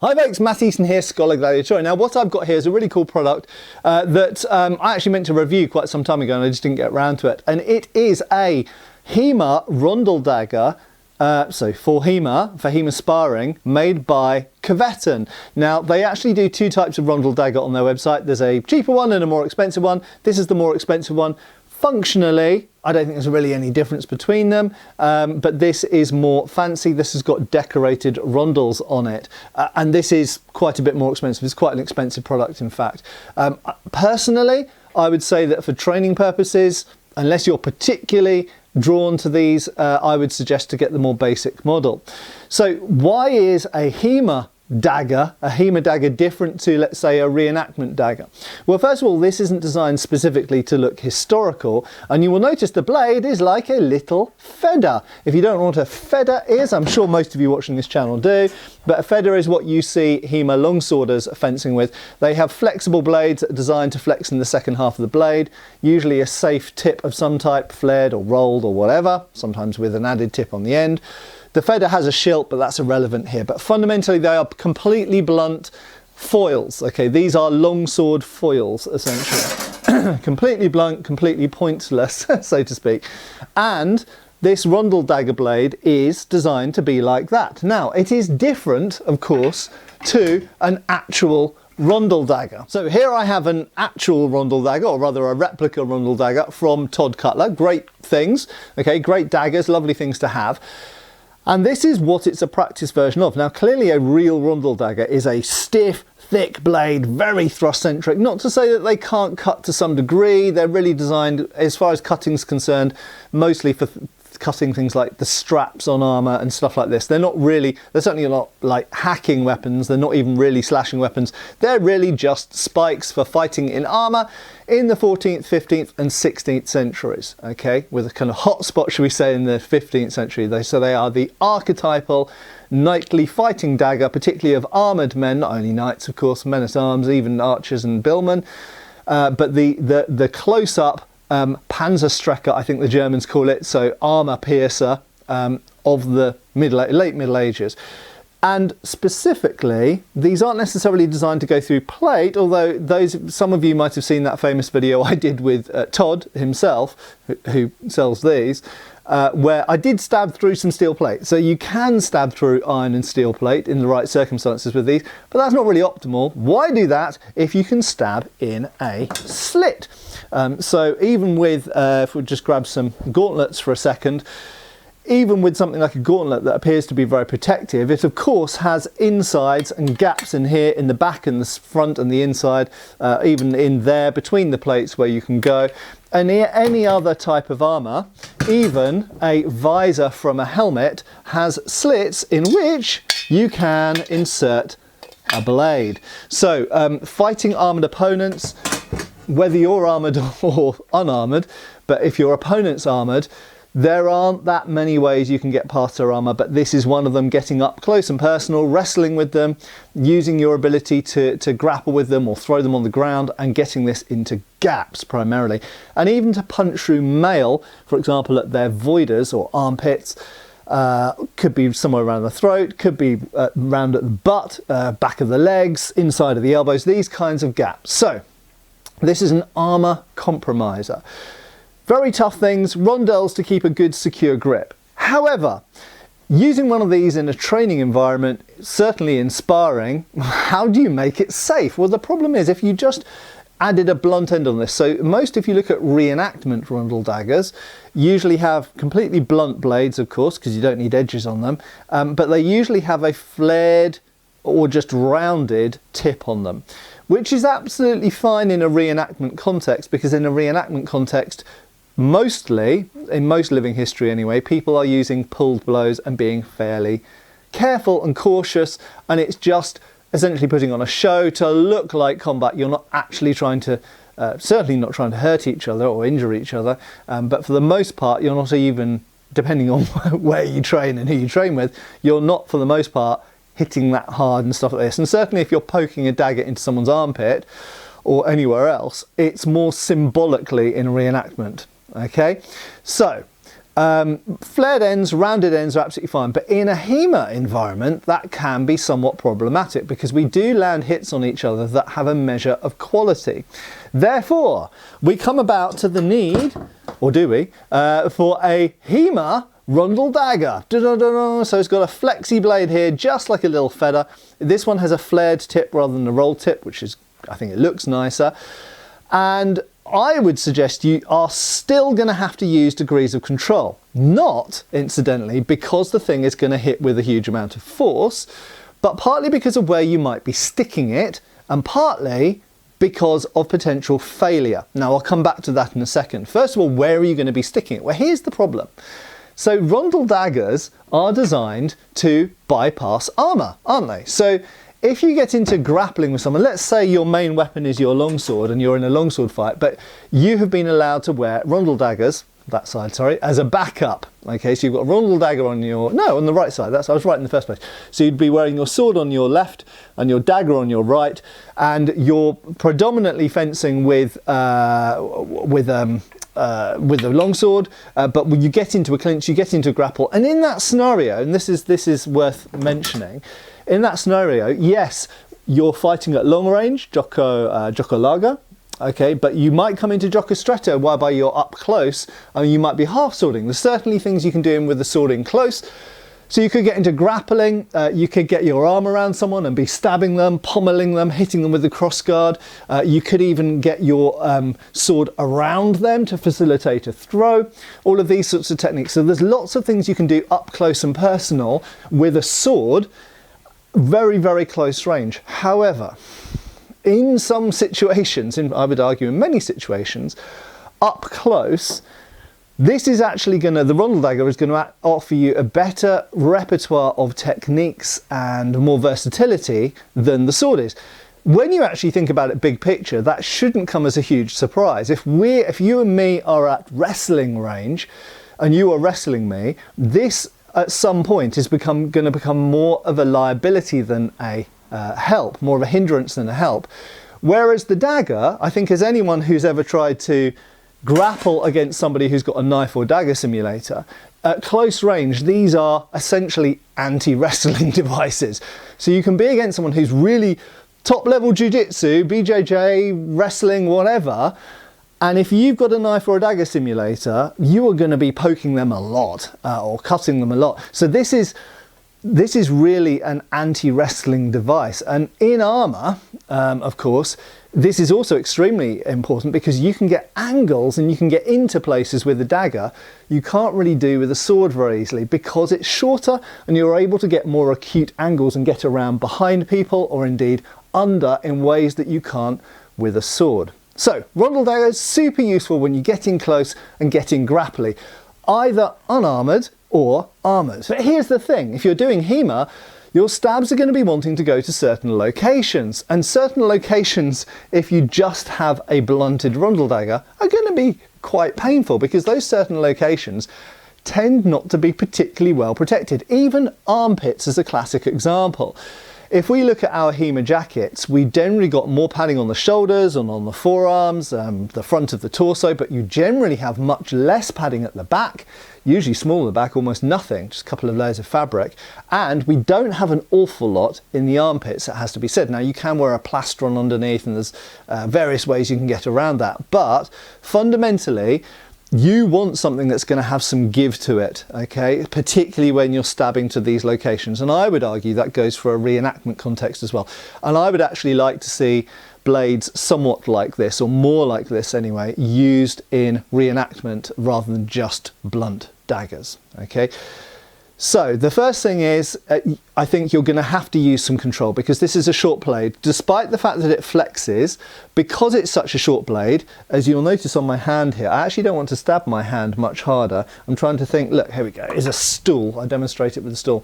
Hi folks, Matt Easton here, Schola Gladiatoria. Now what I've got here is a really cool product that I actually meant to review quite some time ago and I just didn't get around to it. And it is a HEMA Rondel dagger, for HEMA sparring, made by Coveton. Now they actually do two types of Rondel dagger on their website. There's a cheaper one and a more expensive one. This is the more expensive one. Functionally, I don't think there's really any difference between them, but this is more fancy. This has got decorated rondels on it, and this is quite a bit more expensive. It's quite an expensive product, in fact. Personally, I would say that for training purposes, unless you're particularly drawn to these, I would suggest to get the more basic model. So why is a HEMA dagger different to, let's say, a reenactment dagger? Well, first of all, this isn't designed specifically to look historical, and you will notice the blade is like a little feather. If you don't know what a feather is, I'm sure most of you watching this channel do, but a feather is what you see HEMA longsworders fencing with. They have flexible blades designed to flex in the second half of the blade, usually a safe tip of some type, flared or rolled or whatever, sometimes with an added tip on the end. The feather has a shield, but that's irrelevant here. But fundamentally, they are completely blunt foils. Okay, these are longsword foils, essentially. Completely blunt, completely pointless, so to speak. And this Rondel dagger blade is designed to be like that. Now, it is different, of course, to an actual Rondel dagger. So here I have an actual Rondel dagger, or rather a replica Rondel dagger from Todd Cutler. Great things, okay, great daggers, lovely things to have. And this is what it's a practice version of. Now, clearly a real Rondel dagger is a stiff, thick blade, very thrust-centric. Not to say that they can't cut to some degree. They're really designed, as far as cutting's concerned, mostly for cutting things like the straps on armour and stuff like this. They're certainly not like hacking weapons. They're not even really slashing weapons. They're really just spikes for fighting in armour in the 14th, 15th and 16th centuries, okay, with a kind of hot spot, should we say, in the 15th century. So they are the archetypal knightly fighting dagger, particularly of armoured men, not only knights, of course, men-at-arms, even archers and billmen, but the close-up Panzerstrecker, I think the Germans call it, so armour piercer of the late Middle Ages. And specifically, these aren't necessarily designed to go through plate, although some of you might have seen that famous video I did with Todd himself, who sells these, where I did stab through some steel plate. So you can stab through iron and steel plate in the right circumstances with these, but that's not really optimal. Why do that if you can stab in a slit? So even with, if we just grab some gauntlets for a second, even with something like a gauntlet that appears to be very protective, it of course has insides and gaps in here, in the back and the front and the inside, even in there between the plates where you can go. And any other type of armour, even a visor from a helmet, has slits in which you can insert a blade. So fighting armoured opponents, whether you're armoured or unarmoured, but if your opponent's armoured, there aren't that many ways you can get past their armour, but this is one of them, getting up close and personal, wrestling with them, using your ability to grapple with them or throw them on the ground, and getting this into gaps primarily. And even to punch through mail, for example, at their voiders or armpits, could be somewhere around the throat, could be round at the butt, back of the legs, inside of the elbows, these kinds of gaps. So this is an armour compromiser. Very tough things, rondels to keep a good secure grip. However, using one of these in a training environment, certainly in sparring, how do you make it safe? Well, the problem is if you just added a blunt end on this. So if you look at reenactment Rondel daggers, usually have completely blunt blades, of course, because you don't need edges on them, but they usually have a flared or just rounded tip on them, which is absolutely fine in a reenactment context, because in a reenactment context, mostly, in most living history anyway, people are using pulled blows and being fairly careful and cautious, and it's just essentially putting on a show to look like combat. You're not actually trying to, certainly not trying to hurt each other or injure each other, but for the most part, you're not even, depending on where you train and who you train with, you're not, for the most part, hitting that hard and stuff like this. And certainly if you're poking a dagger into someone's armpit or anywhere else, it's more symbolically in reenactment. Okay, so Flared ends, rounded ends are absolutely fine, but in a HEMA environment that can be somewhat problematic because we do land hits on each other that have a measure of quality. Therefore, we come about to the need, or do we, for a HEMA Rondel dagger. So it's got a flexi blade here, just like a little feather. This one has a flared tip rather than a roll tip, which is, I think it looks nicer. And I would suggest you are still going to have to use degrees of control. Not, incidentally, because the thing is going to hit with a huge amount of force, but partly because of where you might be sticking it, and partly because of potential failure. Now, I'll come back to that in a second. First of all, where are you going to be sticking it? Well, here's the problem. So Rondel daggers are designed to bypass armour, aren't they? So if you get into grappling with someone, let's say your main weapon is your longsword and you're in a longsword fight, but you have been allowed to wear Rondel daggers, that side, sorry, as a backup. Okay, so you've got a Rondel dagger on your, no, on the right side, I was right in the first place. So you'd be wearing your sword on your left and your dagger on your right, and you're predominantly fencing with a longsword, but when you get into a clinch, you get into a grapple, and in that scenario, and this is worth mentioning, in that scenario, yes, you're fighting at long range, gioco largo, okay, but you might come into gioco stretto whereby you're up close and you might be half swording. There's certainly things you can do with the sword in close. So you could get into grappling, you could get your arm around someone and be stabbing them, pommeling them, hitting them with the crossguard. You could even get your sword around them to facilitate a throw. All of these sorts of techniques. So there's lots of things you can do up close and personal with a sword, very, very close range. However, in some situations, I would argue in many situations, up close, this is actually the Rondel dagger is going to offer you a better repertoire of techniques and more versatility than the sword is. When you actually think about it big picture, that shouldn't come as a huge surprise. If you and me are at wrestling range and you are wrestling me, this at some point is going to become more of a liability than a help, more of a hindrance than a help. Whereas the dagger, I think as anyone who's ever tried to grapple against somebody who's got a knife or dagger simulator, at close range, these are essentially anti-wrestling devices. So you can be against someone who's really top level jiu-jitsu, BJJ, wrestling, whatever, and if you've got a knife or a dagger simulator, you are going to be poking them a lot or cutting them a lot. So this is really an anti-wrestling device. And in armour, of course, this is also extremely important because you can get angles and you can get into places with a dagger you can't really do with a sword very easily because it's shorter and you're able to get more acute angles and get around behind people or indeed under in ways that you can't with a sword. So, Rondel daggers, super useful when you get in close and get in grappling, either unarmoured or armoured. But here's the thing, if you're doing HEMA, your stabs are going to be wanting to go to certain locations, and certain locations, if you just have a blunted Rondel dagger, are going to be quite painful because those certain locations tend not to be particularly well protected. Even armpits is a classic example. If we look at our HEMA jackets, we generally got more padding on the shoulders and on the forearms, the front of the torso, but you generally have much less padding at the back, usually small at the back, almost nothing, just a couple of layers of fabric. And we don't have an awful lot in the armpits, it has to be said. Now you can wear a plastron underneath and there's various ways you can get around that, but fundamentally, you want something that's going to have some give to it, okay? Particularly when you're stabbing to these locations. And I would argue that goes for a reenactment context as well. And I would actually like to see blades somewhat like this, or more like this anyway, used in reenactment rather than just blunt daggers, okay? So the first thing is, I think you're going to have to use some control because this is a short blade. Despite the fact that it flexes, because it's such a short blade, as you'll notice on my hand here, I actually don't want to stab my hand much harder. I'm trying to think, look, here we go, here's a stool. I demonstrate it with a stool.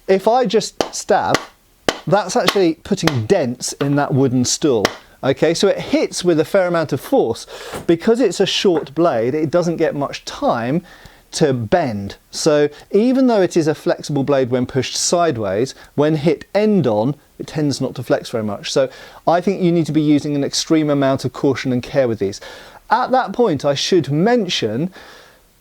If I just stab, that's actually putting dents in that wooden stool. Okay, so it hits with a fair amount of force. Because it's a short blade, it doesn't get much time to bend. So even though it is a flexible blade when pushed sideways, when hit end on, it tends not to flex very much. So I think you need to be using an extreme amount of caution and care with these. At that point, I should mention,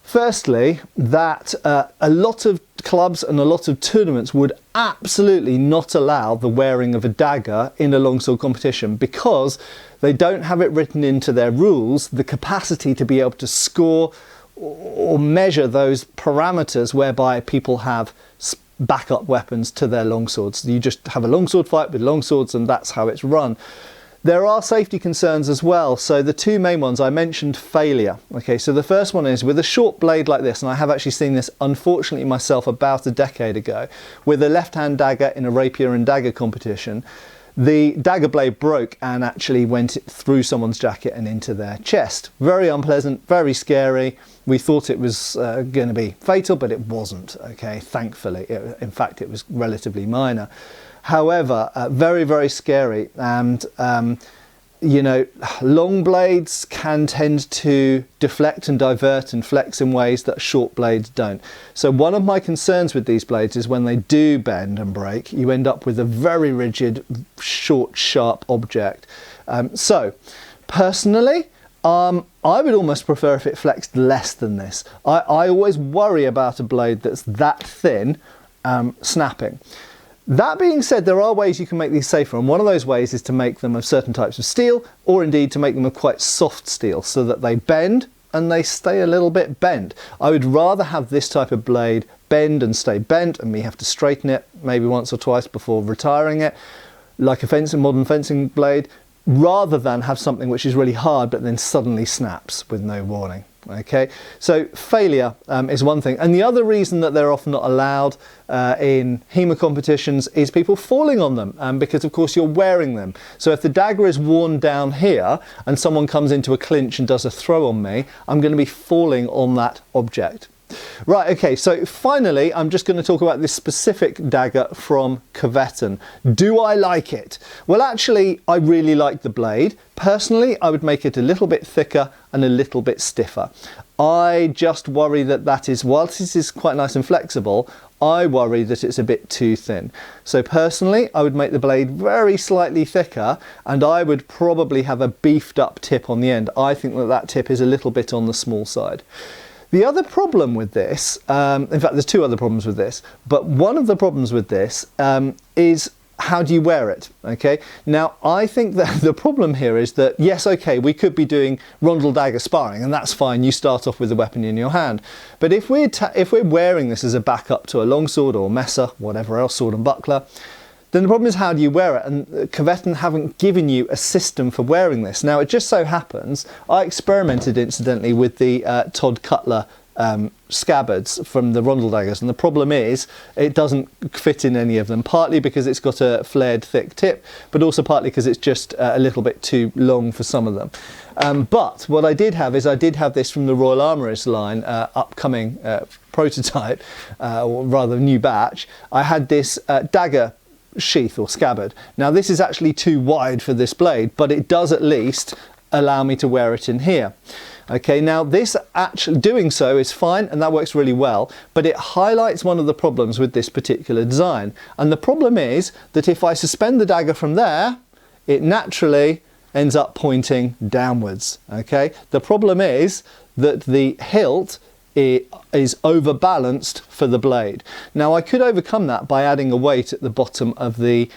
Firstly, that a lot of clubs and a lot of tournaments would absolutely not allow the wearing of a dagger in a longsword competition because they don't have it written into their rules the capacity to be able to score or measure those parameters whereby people have backup weapons to their longswords. You just have a longsword fight with longswords and that's how it's run. There are safety concerns as well. So the two main ones, I mentioned failure. Okay, so the first one is with a short blade like this, and I have actually seen this unfortunately myself about a decade ago, with a left-hand dagger in a rapier and dagger competition. The dagger blade broke and actually went through someone's jacket and into their chest. Very unpleasant, very scary. We thought it was going to be fatal, but it wasn't, okay, thankfully. In fact, it was relatively minor. However, very, very scary. And, you know, long blades can tend to deflect and divert and flex in ways that short blades don't. So one of my concerns with these blades is when they do bend and break, you end up with a very rigid, short, sharp object. So personally, I would almost prefer if it flexed less than this. I always worry about a blade that's that thin snapping. That being said, there are ways you can make these safer, and one of those ways is to make them of certain types of steel, or indeed to make them of quite soft steel so that they bend and they stay a little bit bent. I would rather have this type of blade bend and stay bent and me have to straighten it maybe once or twice before retiring it, like a modern fencing blade, rather than have something which is really hard but then suddenly snaps with no warning. Okay, so failure is one thing, and the other reason that they're often not allowed in HEMA competitions is people falling on them, because of course you're wearing them. So if the dagger is worn down here and someone comes into a clinch and does a throw on me, I'm going to be falling on that object. Right, okay, so finally I'm just going to talk about this specific dagger from Coveton. Do I like it? Well, actually, I really like the blade. Personally, I would make it a little bit thicker and a little bit stiffer. I just worry that whilst this is quite nice and flexible, I worry that it's a bit too thin. So personally, I would make the blade very slightly thicker, and I would probably have a beefed up tip on the end. I think that tip is a little bit on the small side. The other problem with this, in fact there's two other problems with this, but one of the problems with this is how do you wear it, okay? Now I think that the problem here is that, yes, okay, we could be doing Rondel dagger sparring and that's fine, you start off with the weapon in your hand. But if we're wearing this as a backup to a longsword or messer, whatever else, sword and buckler, then the problem is how do you wear it, and Coveton haven't given you a system for wearing this. Now it just so happens, I experimented incidentally with the Todd Cutler scabbards from the Rondel daggers, and the problem is it doesn't fit in any of them, partly because it's got a flared thick tip, but also partly because it's just a little bit too long for some of them. But what I did have is I did have this from the Royal Armourers line, upcoming prototype, or rather new batch. I had this dagger sheath or scabbard. Now this is actually too wide for this blade, but it does at least allow me to wear it in here. Okay, now this actually doing so is fine and that works really well, but it highlights one of the problems with this particular design. And the problem is that if I suspend the dagger from there, it naturally ends up pointing downwards. Okay, the problem is that the hilt is overbalanced for the blade. Now I could overcome that by adding a weight at the bottom of the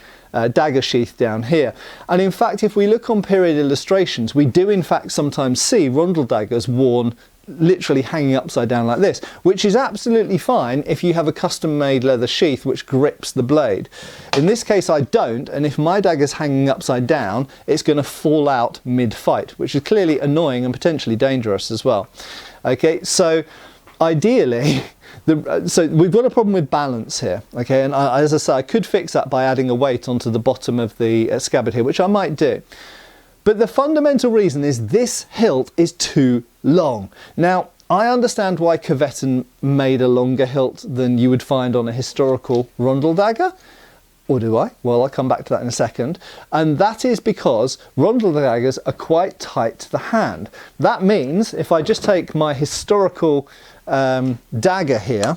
dagger sheath down here, and in fact if we look on period illustrations, we do in fact sometimes see Rondel daggers worn literally hanging upside down like this, which is absolutely fine if you have a custom made leather sheath which grips the blade. In this case I don't, and if my dagger's hanging upside down it's going to fall out mid-fight, which is clearly annoying and potentially dangerous as well. Okay, so ideally, so we've got a problem with balance here, okay, and as I say, I could fix that by adding a weight onto the bottom of the scabbard here, which I might do. But the fundamental reason is this hilt is too long. Now, I understand why Coveton made a longer hilt than you would find on a historical Rondel dagger. Or do I? Well, I'll come back to that in a second. And that is because Rondel daggers are quite tight to the hand. That means if I just take my historical dagger here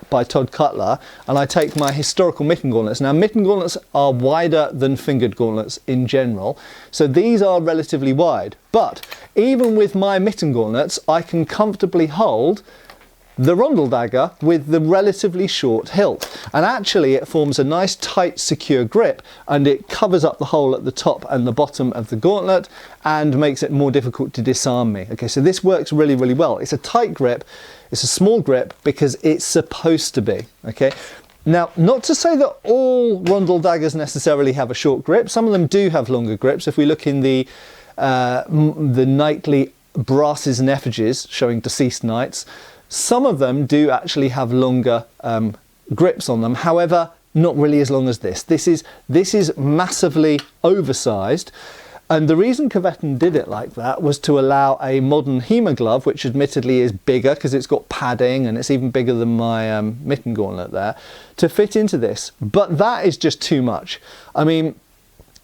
by Todd Cutler and I take my historical mitten gauntlets. Now mitten gauntlets are wider than fingered gauntlets in general, so these are relatively wide. But even with my mitten gauntlets, I can comfortably hold the Rondel dagger with the relatively short hilt, and actually it forms a nice tight secure grip, and it covers up the hole at the top and the bottom of the gauntlet and makes it more difficult to disarm me. Okay, so this works really, really well. It's a tight grip, it's a small grip because it's supposed to be. Okay, now not to say that all Rondel daggers necessarily have a short grip. Some of them do have longer grips. If we look in the knightly brasses and effigies showing deceased knights, some of them do actually have longer grips on them. However, not really as long as this. This is massively oversized, and the reason Coveton did it like that was to allow a modern HEMA glove, which admittedly is bigger because it's got padding and it's even bigger than my mitten gauntlet there, to fit into this. But that is just too much. I mean,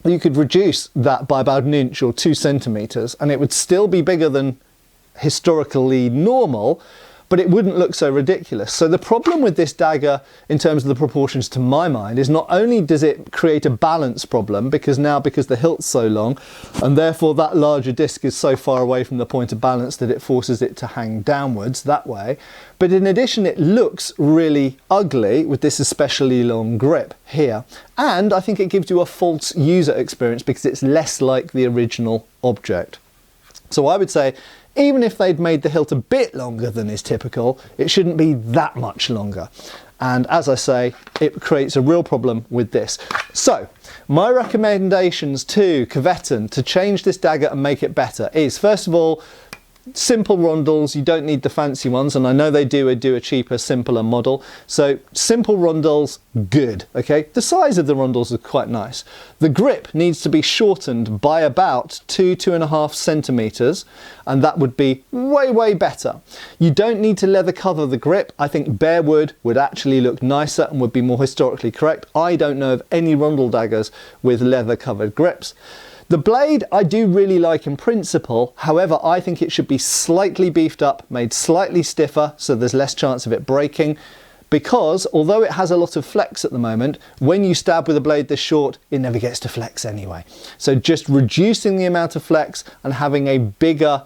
you could reduce that by about 1 inch or 2 centimeters and it would still be bigger than historically normal, but it wouldn't look so ridiculous. So the problem with this dagger in terms of the proportions to my mind is not only does it create a balance problem because the hilt's so long and therefore that larger disc is so far away from the point of balance that it forces it to hang downwards that way, but in addition it looks really ugly with this especially long grip here, and I think it gives you a false user experience because it's less like the original object. So I would say, even if they'd made the hilt a bit longer than is typical, it shouldn't be that much longer. And as I say, it creates a real problem with this. So my recommendations to Coveton to change this dagger and make it better is, first of all, simple rondels. You don't need the fancy ones, and I know they do a cheaper, simpler model. So simple rondels, good. Okay, the size of the rondels is quite nice. The grip needs to be shortened by about 2–2.5 centimeters, and that would be way better. You don't need to leather cover the grip. I think bare wood would actually look nicer and would be more historically correct. I don't know of any rondel daggers with leather covered grips. The blade I do really like in principle, however I think it should be slightly beefed up, made slightly stiffer so there's less chance of it breaking, because although it has a lot of flex at the moment, when you stab with a blade this short it never gets to flex anyway. So just reducing the amount of flex and having a bigger,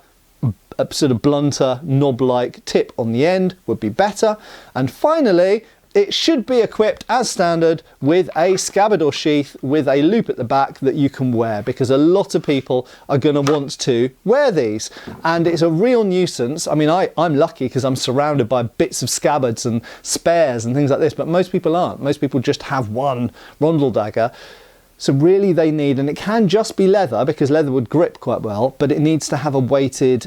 sort of blunter knob-like tip on the end would be better. And finally, it should be equipped as standard with a scabbard or sheath with a loop at the back that you can wear, because a lot of people are going to want to wear these, and it's a real nuisance. I mean, I'm lucky because I'm surrounded by bits of scabbards and spares and things like this, but most people aren't. Most people just have one Rondel dagger. So really they need, and it can just be leather because leather would grip quite well, but it needs to have a weighted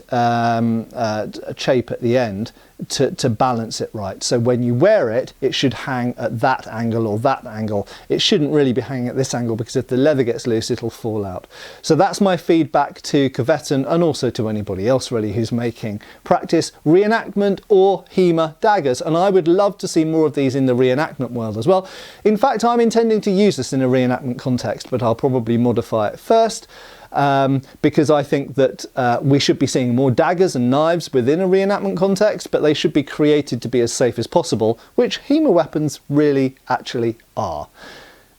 chape at the end to balance it right. So when you wear it, it should hang at that angle or that angle. It shouldn't really be hanging at this angle because if the leather gets loose, it'll fall out. So that's my feedback to Coveton and also to anybody else really who's making practice reenactment or HEMA daggers. And I would love to see more of these in the reenactment world as well. In fact, I'm intending to use this in a reenactment context, but I'll probably modify it first. Because I think that we should be seeing more daggers and knives within a reenactment context, but they should be created to be as safe as possible, which HEMA weapons really actually are.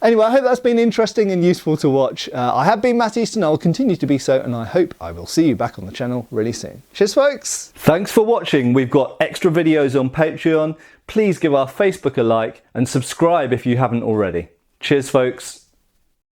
Anyway, I hope that's been interesting and useful to watch. I have been Matt Easton, I will continue to be so, and I hope I will see you back on the channel really soon. Cheers folks! Thanks for watching. We've got extra videos on Patreon. Please give our Facebook a like and subscribe if you haven't already. Cheers folks!